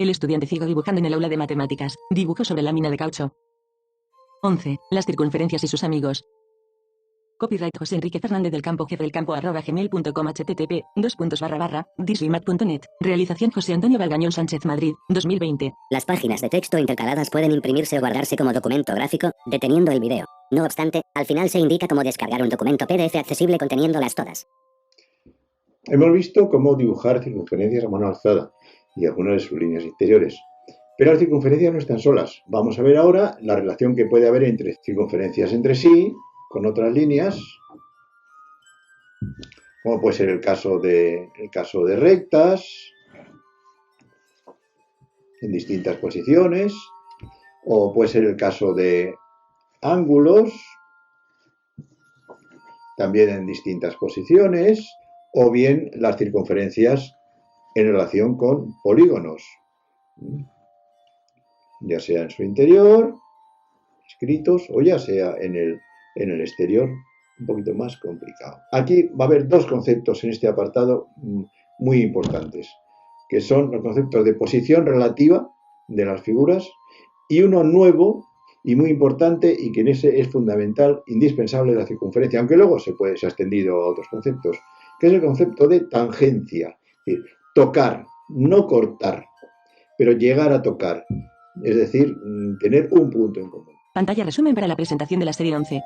El estudiante ciego dibujando en el aula de matemáticas. Dibujo sobre lámina de caucho. 11. Las circunferencias y sus amigos. Copyright José Enrique Fernández del Campo, jefe del campo @gmail.com, http://disrimat.net. Realización José Antonio Valgañón Sánchez, Madrid, 2020. Las páginas de texto intercaladas pueden imprimirse o guardarse como documento gráfico, deteniendo el video. No obstante, al final se indica cómo descargar un documento PDF accesible conteniéndolas todas. Hemos visto cómo dibujar circunferencias a mano alzada y algunas de sus líneas interiores. Pero las circunferencias no están solas. Vamos a ver ahora la relación que puede haber entre circunferencias entre sí, con otras líneas, como puede ser el caso de rectas en distintas posiciones, o puede ser el caso de ángulos también en distintas posiciones, o bien las circunferencias en relación con polígonos, ya sea en su interior, escritos, o ya sea en el exterior, un poquito más complicado. Aquí va a haber dos conceptos en este apartado muy importantes, que son los conceptos de posición relativa de las figuras y uno nuevo y muy importante, y que en ese es fundamental, indispensable, la circunferencia, aunque luego se ha extendido a otros conceptos, que es el concepto de tangencia, es decir, tocar, no cortar, pero llegar a tocar, es decir, tener un punto en común. Pantalla resumen para la presentación de la serie 11.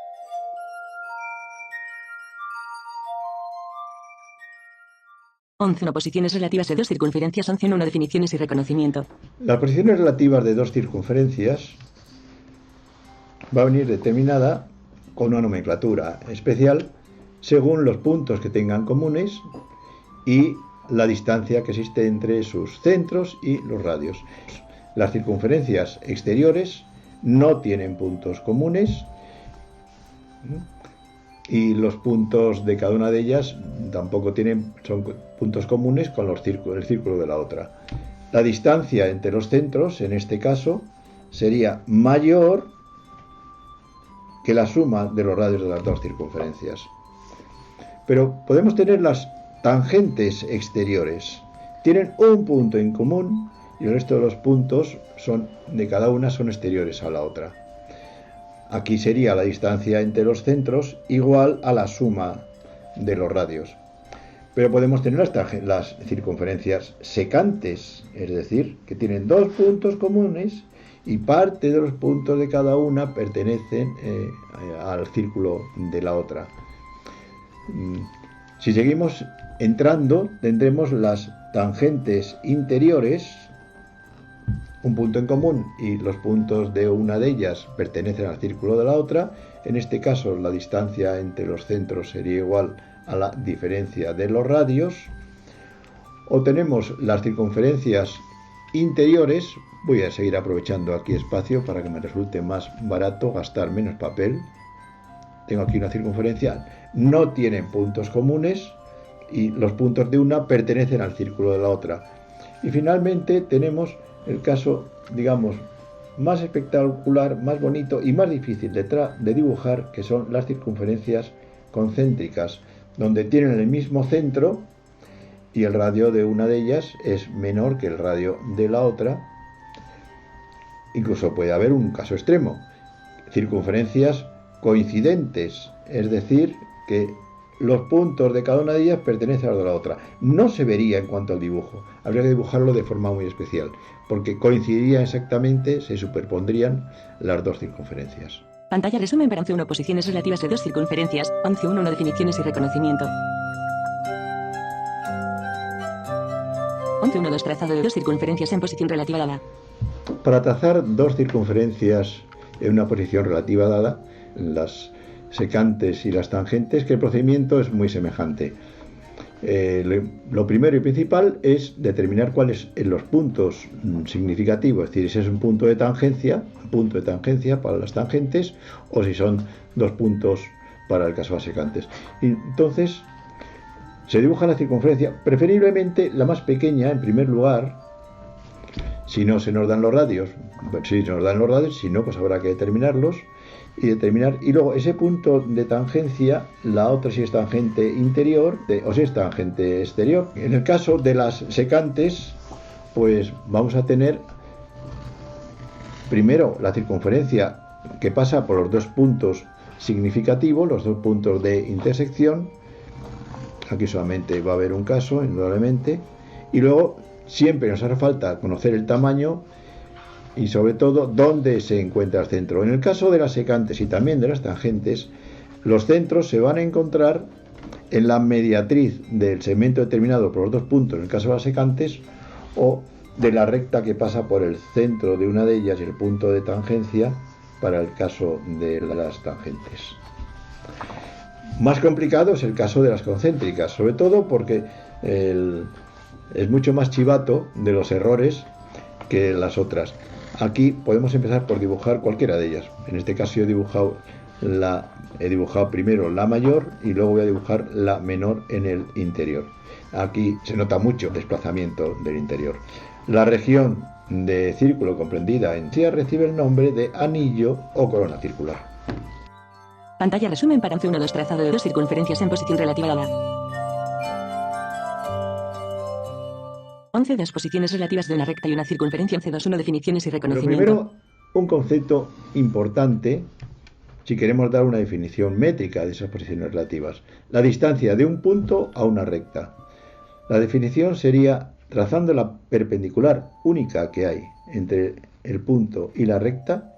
11. Posiciones relativas de dos circunferencias. 11.1 definiciones y reconocimiento. Las posiciones relativas de dos circunferencias va a venir determinada con una nomenclatura especial según los puntos que tengan comunes y la distancia que existe entre sus centros y los radios. Las circunferencias exteriores no tienen puntos comunes y los puntos de cada una de ellas tampoco son puntos comunes con el círculo de la otra. La distancia entre los centros, en este caso, sería mayor que la suma de los radios de las dos circunferencias. Pero podemos tener las tangentes exteriores. Tienen un punto en común y el resto de los puntos de cada una son exteriores a la otra. Aquí sería la distancia entre los centros igual a la suma de los radios. Pero podemos tener las circunferencias secantes, es decir, que tienen dos puntos comunes y parte de los puntos de cada una pertenecen al círculo de la otra. Si seguimos entrando, tendremos las tangentes interiores, un punto en común, y los puntos de una de ellas pertenecen al círculo de la otra. En este caso, la distancia entre los centros sería igual a la diferencia de los radios. O tenemos las circunferencias interiores. Voy a seguir aprovechando aquí espacio para que me resulte más barato gastar menos papel. Tengo aquí una circunferencia, no tienen puntos comunes y los puntos de una pertenecen al círculo de la otra. Y finalmente tenemos el caso, digamos, más espectacular, más bonito y más difícil de dibujar, que son las circunferencias concéntricas, donde tienen el mismo centro y el radio de una de ellas es menor que el radio de la otra. Incluso puede haber un caso extremo, circunferencias coincidentes, es decir, que los puntos de cada una de ellas pertenecen a los de la otra. No se vería en cuanto al dibujo, habría que dibujarlo de forma muy especial, porque coincidirían exactamente, se superpondrían las dos circunferencias. Pantalla resumen para 11.1 posiciones relativas de dos circunferencias. 11.1 definiciones y reconocimiento. 11.1 trazado de dos circunferencias en posición relativa dada. Para trazar dos circunferencias en una posición relativa dada, las secantes y las tangentes, que el procedimiento es muy semejante. Lo primero y principal es determinar cuáles son los puntos significativos, es decir, si es un punto de tangencia para las tangentes, o si son dos puntos para el caso de las secantes. Y entonces se dibuja la circunferencia, preferiblemente la más pequeña en primer lugar. Si no se nos dan los radios, si no, pues habrá que determinarlos. Y luego ese punto de tangencia, la otra si es tangente interior o si es tangente exterior. En el caso de las secantes, pues vamos a tener primero la circunferencia que pasa por los dos puntos significativos, los dos puntos de intersección. Aquí solamente va a haber un caso, indudablemente, y luego siempre nos hará falta conocer el tamaño y sobre todo dónde se encuentra el centro. En el caso de las secantes y también de las tangentes, los centros se van a encontrar en la mediatriz del segmento determinado por los dos puntos, en el caso de las secantes, o de la recta que pasa por el centro de una de ellas y el punto de tangencia para el caso de las tangentes. Más complicado es el caso de las concéntricas, sobre todo porque es mucho más chivato de los errores que las otras. Aquí podemos empezar por dibujar cualquiera de ellas. En este caso yo he dibujado primero la mayor y luego voy a dibujar la menor en el interior. Aquí se nota mucho el desplazamiento del interior. La región de círculo comprendida en sí recibe el nombre de anillo o corona circular. Pantalla resumen para un 1-2 trazado de dos circunferencias en posición relativa dada. 11 2 posiciones relativas de una recta y una circunferencia. 11-2-1 definiciones y Pero reconocimiento. primero, un concepto importante si queremos dar una definición métrica de esas posiciones relativas. La distancia de un punto a una recta. La definición sería trazando la perpendicular única que hay entre el punto y la recta,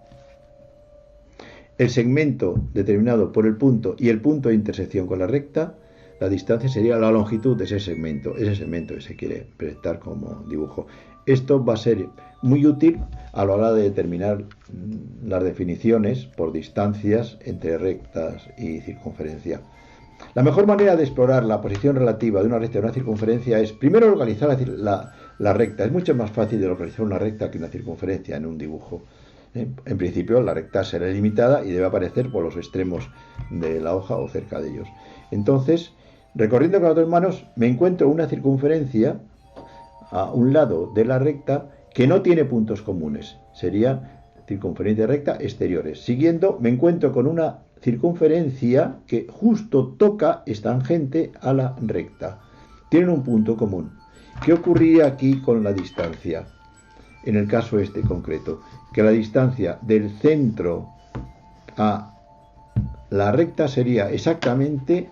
el segmento determinado por el punto y el punto de intersección con la recta. La distancia sería la longitud de ese segmento que se quiere proyectar como dibujo. Esto va a ser muy útil a la hora de determinar las definiciones por distancias entre rectas y circunferencia. La mejor manera de explorar la posición relativa de una recta y una circunferencia es primero localizar la recta. Es mucho más fácil de localizar una recta que una circunferencia en un dibujo. En principio la recta será limitada y debe aparecer por los extremos de la hoja o cerca de ellos. Entonces, recorriendo con las dos manos, me encuentro una circunferencia a un lado de la recta que no tiene puntos comunes. Sería circunferencia recta exteriores. Siguiendo, me encuentro con una circunferencia que justo toca, es tangente a la recta. Tienen un punto común. ¿Qué ocurriría aquí con la distancia? En el caso este concreto, que la distancia del centro a la recta sería exactamente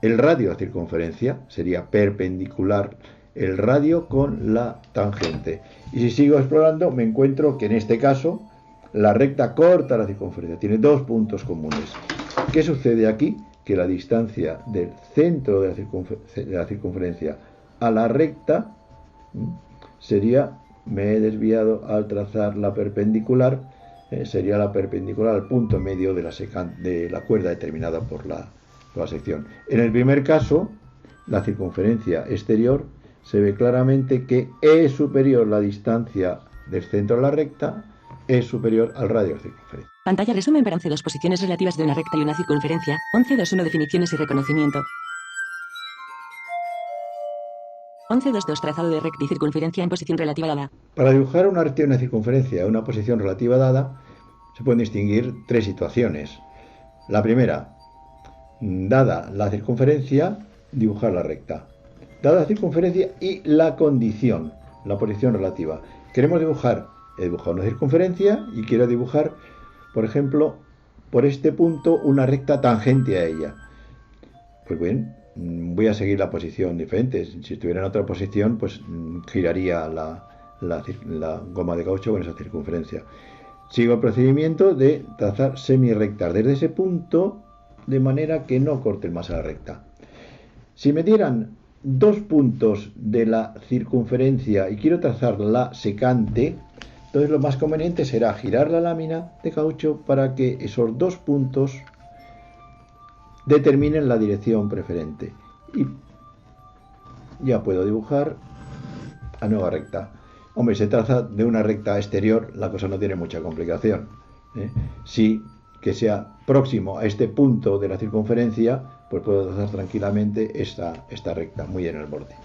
el radio de la circunferencia, sería perpendicular el radio con la tangente. Y si sigo explorando, me encuentro que en este caso la recta corta la circunferencia, tiene dos puntos comunes. ¿Qué sucede aquí? Que la distancia del centro de la circunferencia a la recta sería, me he desviado al trazar la perpendicular, sería la perpendicular al punto medio de la cuerda determinada por la sección. En el primer caso, la circunferencia exterior, se ve claramente que es superior la distancia del centro a la recta, es superior al radio de la circunferencia. Pantalla resumen para 11-2 posiciones relativas de una recta y una circunferencia. 11-2-1 definiciones y reconocimiento. 11-2-2 trazado de recta y circunferencia en posición relativa dada. Para dibujar una recta y una circunferencia a una posición relativa dada, se pueden distinguir tres situaciones. La primera, dada la circunferencia, dibujar la recta. Dada la circunferencia y la condición, la posición relativa. Queremos dibujar, he dibujado una circunferencia y quiero dibujar, por ejemplo, por este punto una recta tangente a ella. Pues bien, voy a seguir la posición diferente. Si estuviera en otra posición, pues giraría la goma de caucho con esa circunferencia. Sigo el procedimiento de trazar semirrectas desde ese punto, de manera que no corten más a la recta. Si me dieran dos puntos de la circunferencia y quiero trazar la secante, entonces lo más conveniente será girar la lámina de caucho para que esos dos puntos determinen la dirección preferente. Y ya puedo dibujar a nueva recta. Hombre, se trata de una recta exterior, la cosa no tiene mucha complicación. Sí, que sea próximo a este punto de la circunferencia, pues puedo trazar tranquilamente esta recta, muy en el borde.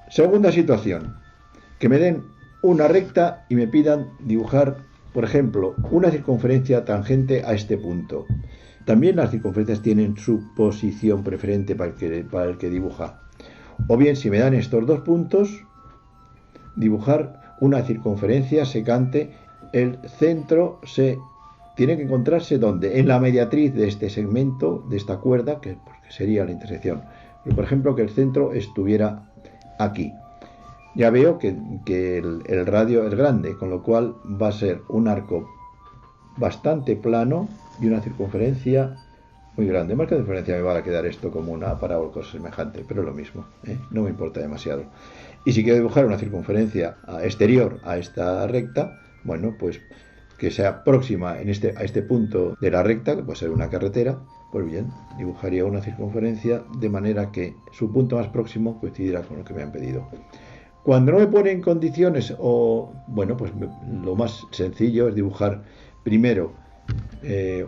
Segunda situación, que me den una recta y me pidan dibujar, por ejemplo, una circunferencia tangente a este punto. También las circunferencias tienen su posición preferente para el que dibuja. O bien, si me dan estos dos puntos, dibujar una circunferencia secante. El centro se tiene que encontrarse ¿dónde? En la mediatriz de este segmento, de esta cuerda, que sería la intersección. Pero, por ejemplo, que el centro estuviera aquí. Ya veo que el radio es grande, con lo cual va a ser un arco bastante plano y una circunferencia muy grande. Más que circunferencia me va a quedar esto como una parábola o cosa semejante, pero es lo mismo, no me importa demasiado. Y si quiero dibujar una circunferencia exterior a esta recta, bueno, pues que sea próxima a este punto de la recta, que puede ser una carretera, pues bien, dibujaría una circunferencia de manera que su punto más próximo coincidiera con lo que me han pedido. Cuando no me ponen condiciones, bueno, pues lo más sencillo es dibujar primero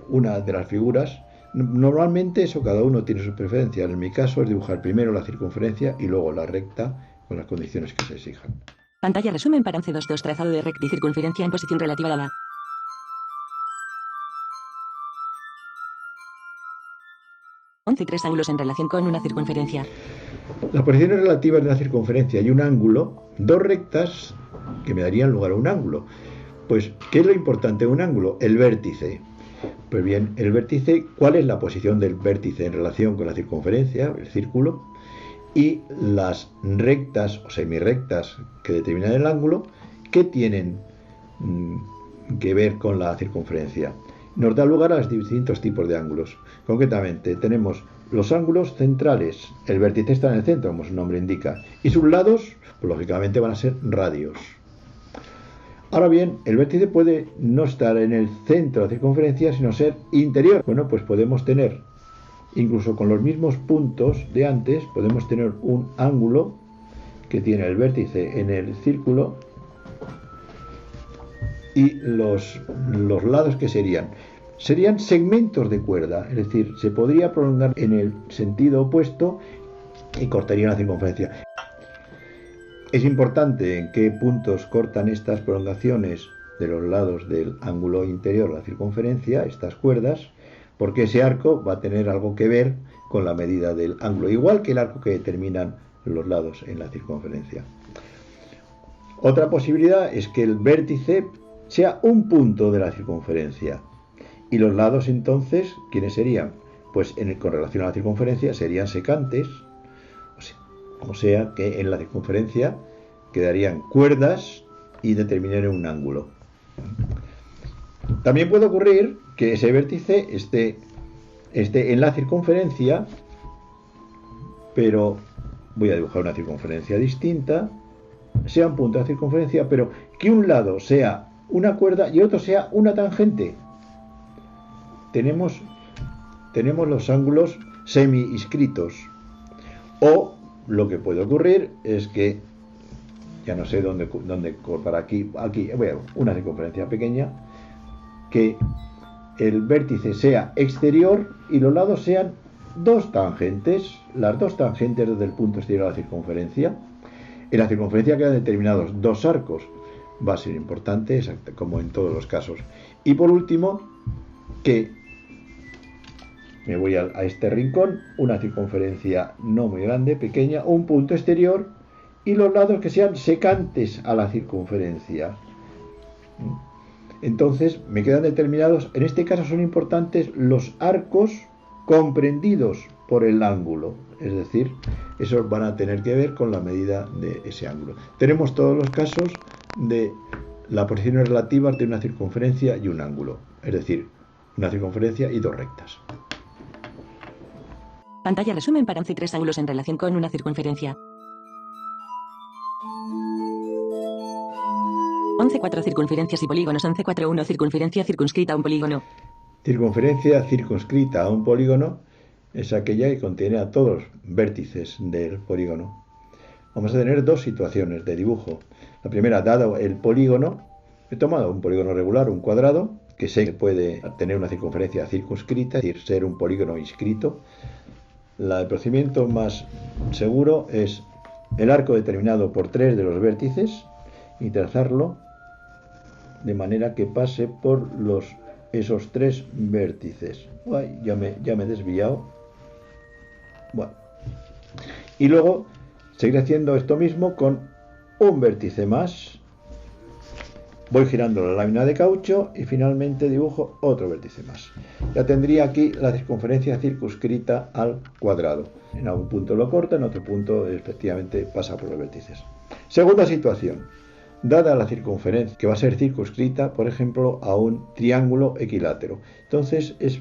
una de las figuras. Normalmente eso cada uno tiene sus preferencias. En mi caso es dibujar primero la circunferencia y luego la recta con las condiciones que se exijan. Pantalla resumen para 11.2.2 trazado de recta y circunferencia en posición relativa a la 11.3 ángulos en relación con una circunferencia. Las posiciones relativas de una circunferencia y un ángulo, dos rectas que me darían lugar a un ángulo. Pues, ¿qué es lo importante de un ángulo? El vértice. Pues bien, el vértice, ¿cuál es la posición del vértice en relación con la circunferencia, el círculo? Y las rectas o semirrectas que determinan el ángulo, ¿qué tienen que ver con la circunferencia? Nos da lugar a los distintos tipos de ángulos. Concretamente, tenemos los ángulos centrales. El vértice está en el centro, como su nombre indica. Y sus lados, pues, lógicamente, van a ser radios. Ahora bien, el vértice puede no estar en el centro de la circunferencia, sino ser interior. Bueno, pues podemos tener, incluso con los mismos puntos de antes, podemos tener un ángulo que tiene el vértice en el círculo y los lados que serían segmentos de cuerda, es decir, se podría prolongar en el sentido opuesto y cortaría la circunferencia. Es importante en qué puntos cortan estas prolongaciones de los lados del ángulo interior de la circunferencia, estas cuerdas, porque ese arco va a tener algo que ver con la medida del ángulo, igual que el arco que determinan los lados en la circunferencia. Otra posibilidad es que el vértice sea un punto de la circunferencia. Y los lados entonces, ¿quiénes serían? Pues con relación a la circunferencia serían secantes, o sea que en la circunferencia quedarían cuerdas y determinarían un ángulo. También puede ocurrir que ese vértice esté en la circunferencia, pero voy a dibujar una circunferencia distinta, sea un punto de la circunferencia, pero que un lado sea una cuerda y otro sea una tangente. Tenemos los ángulos semi-inscritos. O lo que puede ocurrir es que, ya no sé dónde cortar aquí voy a una circunferencia pequeña, que el vértice sea exterior y los lados sean dos tangentes, las dos tangentes desde el punto exterior a la circunferencia. En la circunferencia quedan determinados dos arcos. Va a ser importante, como en todos los casos. Y por último, que me voy a este rincón, una circunferencia no muy grande, pequeña, un punto exterior y los lados que sean secantes a la circunferencia. Entonces me quedan determinados, en este caso son importantes los arcos comprendidos por el ángulo, es decir, esos van a tener que ver con la medida de ese ángulo. Tenemos todos los casos de las posiciones relativas de una circunferencia y un ángulo, es decir, una circunferencia y dos rectas. Pantalla resumen para 11.3 ángulos en relación con una circunferencia. 11.4 circunferencias y polígonos. 11.4.1 circunferencia circunscrita a un polígono. Circunferencia circunscrita a un polígono es aquella que contiene a todos los vértices del polígono. Vamos a tener dos situaciones de dibujo. La primera, dado el polígono, he tomado un polígono regular, un cuadrado, que sé que puede tener una circunferencia circunscrita, es decir, ser un polígono inscrito. El procedimiento más seguro es el arco determinado por tres de los vértices y trazarlo de manera que pase por esos tres vértices. Uy, ya me he desviado. Bueno. Y luego seguir haciendo esto mismo con un vértice más, voy girando la lámina de caucho y finalmente dibujo otro vértice más. Ya tendría aquí la circunferencia circunscrita al cuadrado. En algún punto lo corta, en otro punto efectivamente pasa por los vértices. Segunda situación. Dada la circunferencia que va a ser circunscrita, por ejemplo, a un triángulo equilátero. Entonces es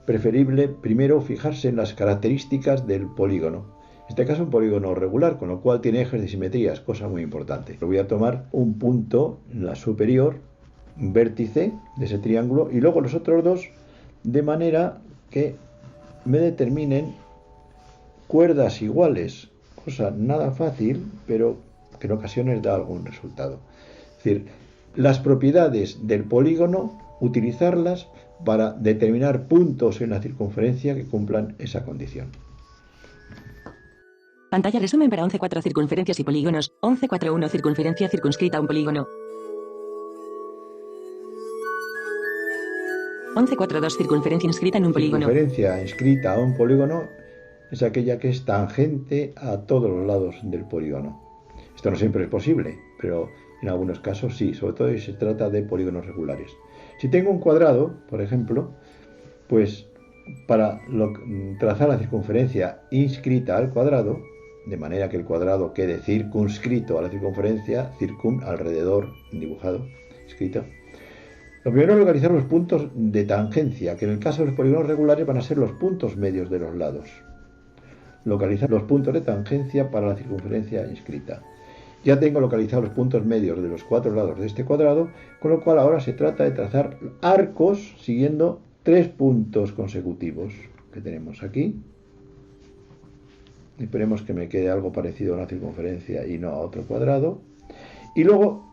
preferible primero fijarse en las características del polígono. En este caso un polígono regular, con lo cual tiene ejes de simetrías, cosa muy importante. Voy a tomar un punto en la superior, un vértice de ese triángulo, y luego los otros dos, de manera que me determinen cuerdas iguales. Cosa nada fácil, pero que en ocasiones da algún resultado. Es decir, las propiedades del polígono, utilizarlas para determinar puntos en la circunferencia que cumplan esa condición. Pantalla resumen para 11.4 circunferencias y polígonos. 11.4.1 circunferencia circunscrita a un polígono. 11.4.2 circunferencia inscrita en un polígono. Circunferencia inscrita a un polígono es aquella que es tangente a todos los lados del polígono. Esto no siempre es posible, pero en algunos casos sí, sobre todo si se trata de polígonos regulares. Si tengo un cuadrado, por ejemplo, pues para trazar la circunferencia inscrita al cuadrado, de manera que el cuadrado quede circunscrito a la circunferencia, alrededor, dibujado, escrito. Lo primero es localizar los puntos de tangencia, que en el caso de los polígonos regulares van a ser los puntos medios de los lados. Localizar los puntos de tangencia para la circunferencia inscrita. Ya tengo localizados los puntos medios de los 4 lados de este cuadrado, con lo cual ahora se trata de trazar arcos siguiendo 3 puntos consecutivos que tenemos aquí. Esperemos que me quede algo parecido a una circunferencia y no a otro cuadrado. Y luego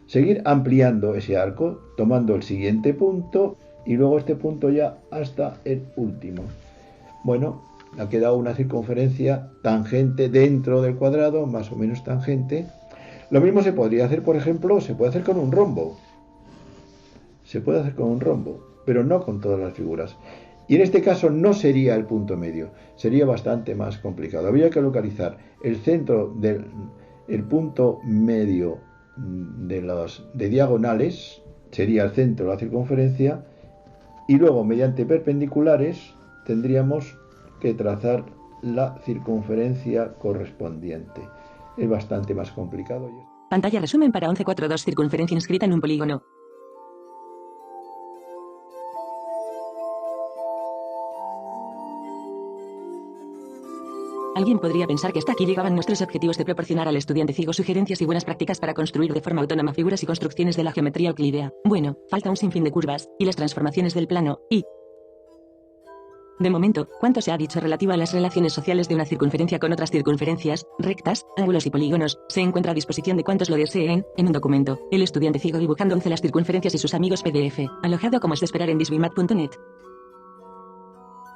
seguir ampliando ese arco, tomando el siguiente punto y luego este punto ya hasta el último. Bueno, ha quedado una circunferencia tangente dentro del cuadrado, más o menos tangente. Lo mismo se podría hacer, por ejemplo, se puede hacer con un rombo. Se puede hacer con un rombo, pero no con todas las figuras. Y en este caso no sería el punto medio, sería bastante más complicado. Habría que localizar el centro del punto medio de diagonales, sería el centro de la circunferencia, y luego mediante perpendiculares tendríamos que trazar la circunferencia correspondiente. Es bastante más complicado. Pantalla resumen para 11.4.2 circunferencia inscrita en un polígono. Alguien podría pensar que hasta aquí llegaban nuestros objetivos de proporcionar al estudiante ciego sugerencias y buenas prácticas para construir de forma autónoma figuras y construcciones de la geometría euclidea. Bueno, falta un sinfín de curvas, y las transformaciones del plano, y... De momento, ¿cuánto se ha dicho relativo a las relaciones sociales de una circunferencia con otras circunferencias, rectas, ángulos y polígonos? Se encuentra a disposición de cuantos lo deseen, en un documento, El estudiante ciego dibujando 11 las circunferencias y sus amigos PDF, alojado como es de esperar en disbimat.net.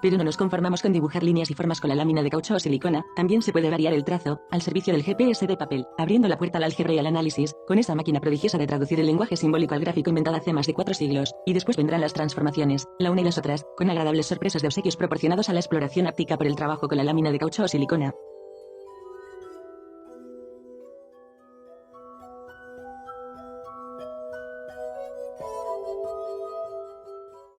Pero no nos conformamos con dibujar líneas y formas con la lámina de caucho o silicona, también se puede variar el trazo, al servicio del GPS de papel, abriendo la puerta al álgebra y al análisis, con esa máquina prodigiosa de traducir el lenguaje simbólico al gráfico inventada hace más de 4 siglos, y después vendrán las transformaciones, la una y las otras, con agradables sorpresas de obsequios proporcionados a la exploración áptica por el trabajo con la lámina de caucho o silicona.